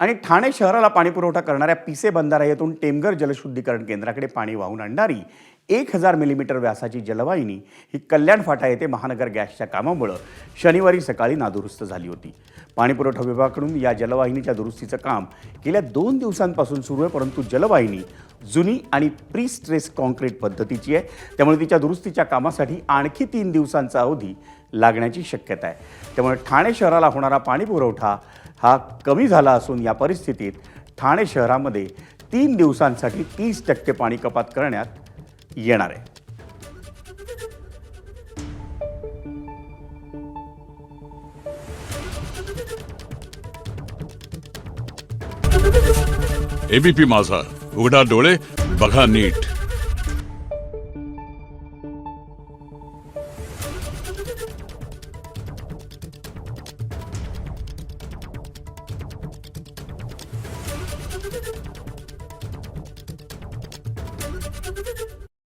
आणि ठाणे शहराला पाणीपुरवठा करणाऱ्या पिसे बंधारा येथून टेमघर जलशुद्धीकरण केंद्राकडे पाणी वाहून आणणारी 1000 मिलीमीटर व्यासाची जलवाहिनी ही कल्याण फाटा येथे महानगर गॅसच्या कामामुळे शनिवारी सकाळी नादुरुस्त झाली होती. पाणीपुरवठा विभागाकडून या जलवाहिनीच्या दुरुस्तीचं काम गेल्या 2 दिवसांपासून सुरू आहे, परंतु जलवाहिनी जुनी आणि प्री स्ट्रेस कॉन्क्रीट पद्धतीची आहे, त्यामुळे तिच्या दुरुस्तीच्या कामासाठी आणखी 3 दिवसांचा अवधी लागण्याची शक्यता आहे. त्यामुळे ठाणे शहराला होणारा पाणीपुरवठा हा कमी झाला असून या परिस्थितीत ठाणे शहरामध्ये 3 दिवसांसाठी 30% पाणी कपात करण्यात येणार आहे. एबीपी माझा, उघडा डोळे बघा नीट.